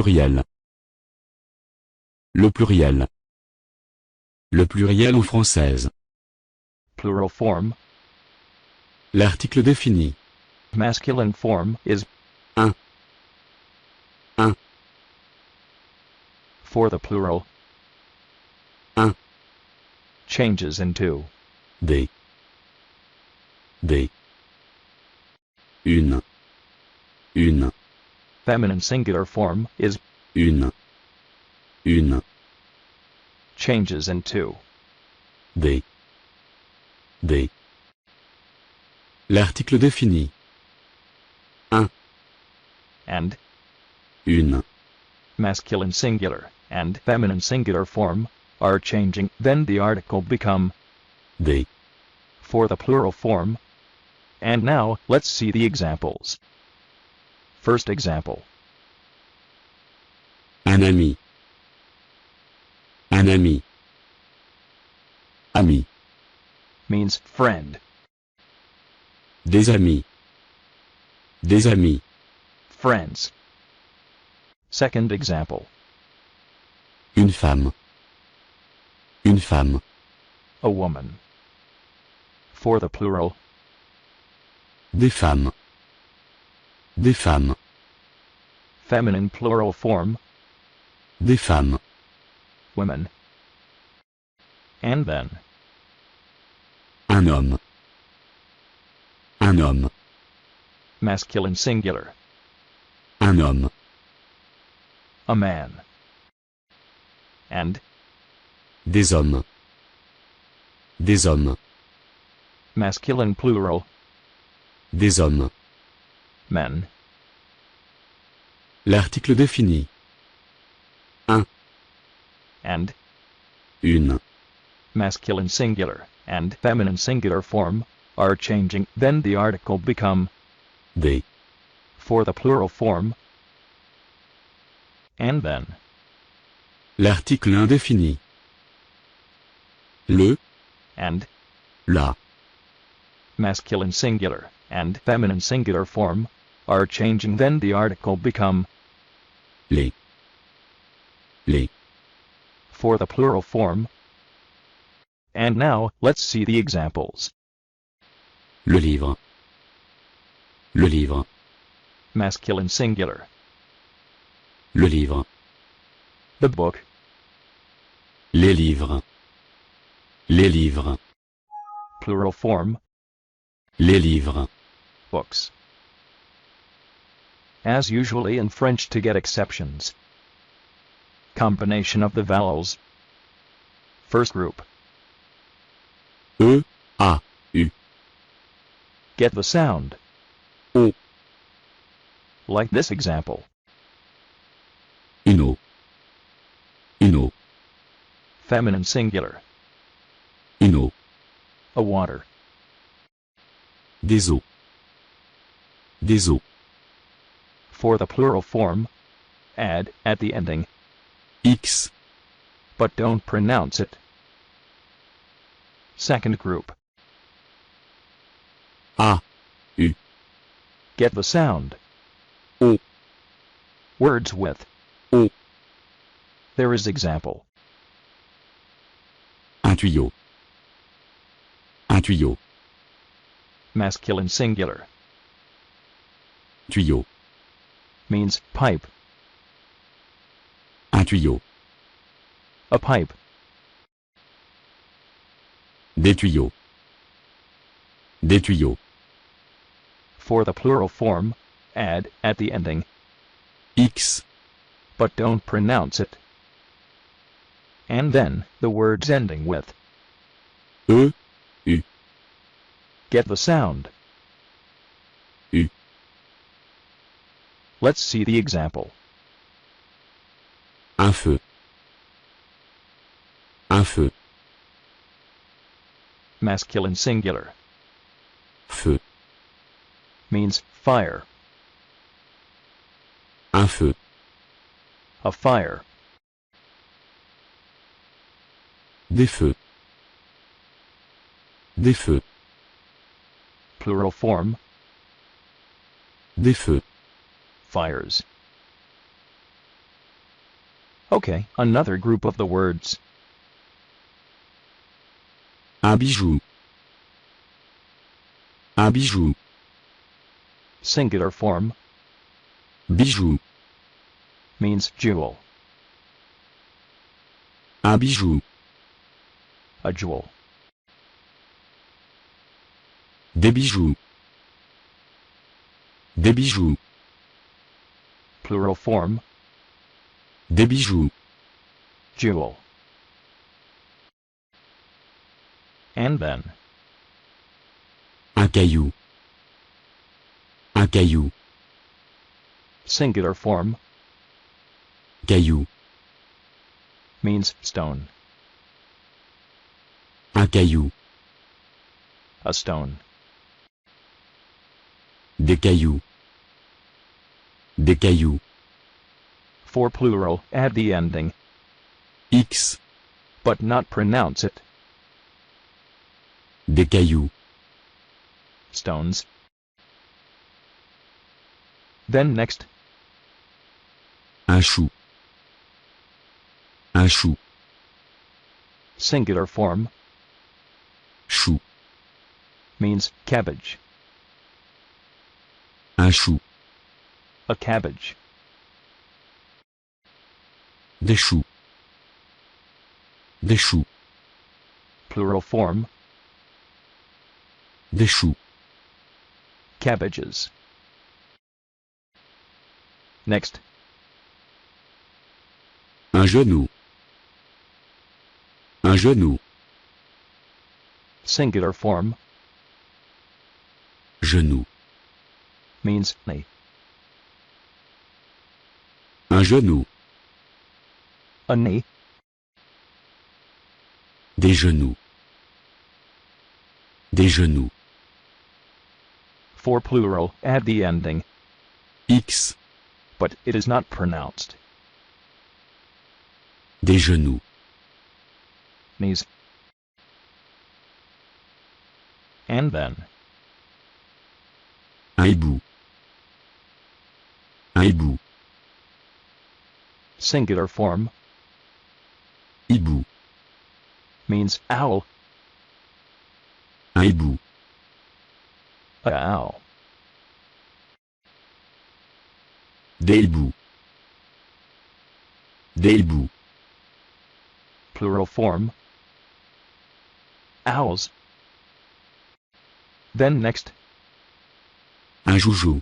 pluriel. Le pluriel. Le pluriel en française. Plural form. L'article défini. Masculine form is Un. Un. For the plural. Un. Changes into Des. Des. Une. Une. feminine singular form is Une. Une. changes into Des. Des. L'article défini. Un. and Une. masculine singular and feminine singular form are changing, then the article become Des. for the plural form. And now, let's see the examples. First example. Un ami. Un ami. Ami. Means friend. Des amis. Des amis. Friends. Second example. Une femme. Une femme. A woman. For the plural. Des femmes. Des femmes. Feminine plural form. Des femmes. Women. And then. Un homme. Un homme. Masculine singular. Un homme. A man. And. Des hommes. Des hommes. Masculine plural. Des hommes. Men. L'article défini. Un. And. Une. Masculine singular and feminine singular form are changing, then the article become Des. for the plural form. And then. L'article indéfini. Le. And. La. Masculine singular and feminine singular form are changing, then the article become Les. Les. for the plural form. And now, let's see the examples. Le livre. Le livre. Masculine singular. Le livre. The book. Les livres. Les livres. Plural form. Les livres. Books. As usually in French, to get exceptions. Combination of the vowels. First group. E. A. U. Get the sound. O. Like this example. Une eau. Une eau. Feminine singular. Une eau. A water. Des eaux. Des eaux. For the plural form, add at the ending, X. but don't pronounce it. Second group. A. U. Get the sound. O. Words with O. There is example. Un tuyau. Un tuyau. Masculine singular. Tuyau. Means pipe. Un tuyau. A pipe. Des tuyaux. Des tuyaux. For the plural form, add at the ending, X. but don't pronounce it. And then, the words ending with E. U. get the sound. U. Let's see the example. Un feu. Un feu. Masculine singular. Feu. Means fire. Un feu. A fire. Des feux. Des feux. Plural form, Des feux. fires. Okay, another group of the words. Un bijou. Un bijou. Singular form Bijou. means jewel. Un bijou. A jewel. Des bijoux. Des bijoux. Plural form Des bijoux. jewel. And then. Un caillou. Un caillou. Singular form Caillou. means stone. Un caillou. A stone. Des cailloux. Des cailloux. For plural, add the ending, X. but not pronounce it. Des cailloux. Stones. Then next, Un chou. Un chou. singular form Chou. means cabbage. Un chou. A cabbage. Des choux. Des choux. Plural form Des choux. cabbages. Next, Un genou. Un genou. singular form Genou. means knee. Un genou. A knee. Des genoux. Des genoux. For plural, add the ending, X. but it is not pronounced. Des genoux. Knees. And then, Un hibou. Un hibou. singular form Hibou. means owl. Un hibou. A owl. Des hiboux. Des hiboux. Plural form owls. Then next, Un joujou.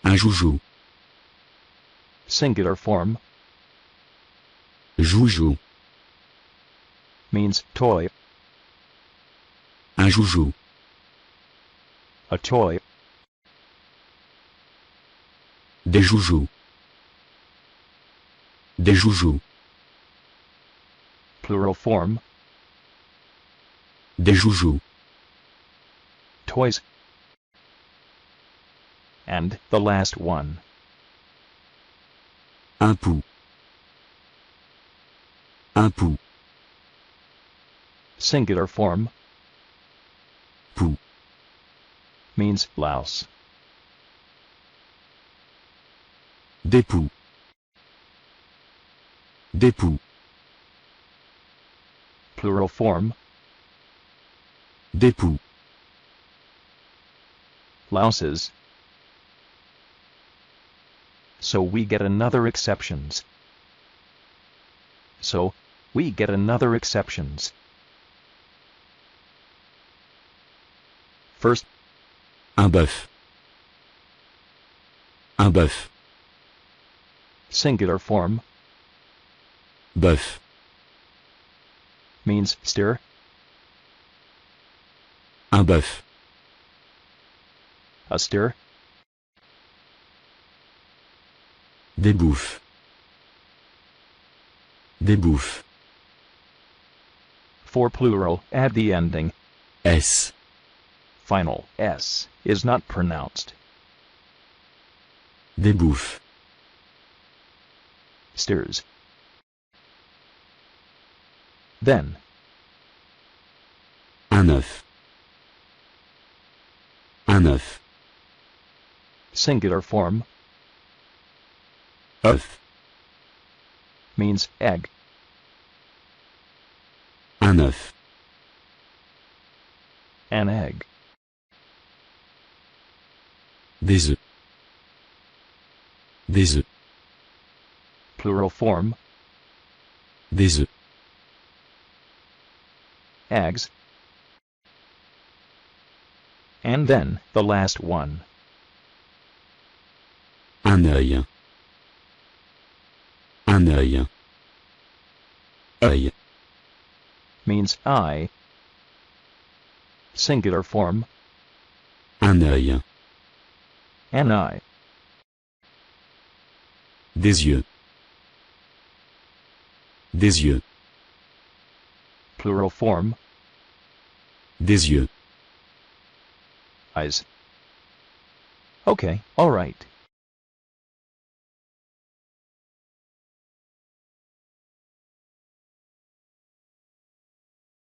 Un joujou. singular form Joujou. means toy. Un joujou. A toy. Des joujous. Des joujous. Plural form Des joujous. toys. And the last one, Un pou. Un pou. singular form Pou. means louse. Des poux. Des poux. Plural form Des poux. louses. So we get another exceptions. First, Un bœuf. Un bœuf. singular form Bœuf. means steer. Un bœuf. A steer. Des bouffes. Des bouffes. For plural, add the ending. S. Final S is not pronounced. Des bouffes. Steers. Then, Un œuf. Un œuf. singular form œuf. means egg. Un œuf. An egg. Des œufs. Des œufs. Plural form, Des œufs. eggs. And then, the last one. Un œil. Un œil. Œil. Means eye. Singular form, Un œil. an eye. Des yeux. Des yeux. Plural form, Des yeux. eyes. Okay, alright.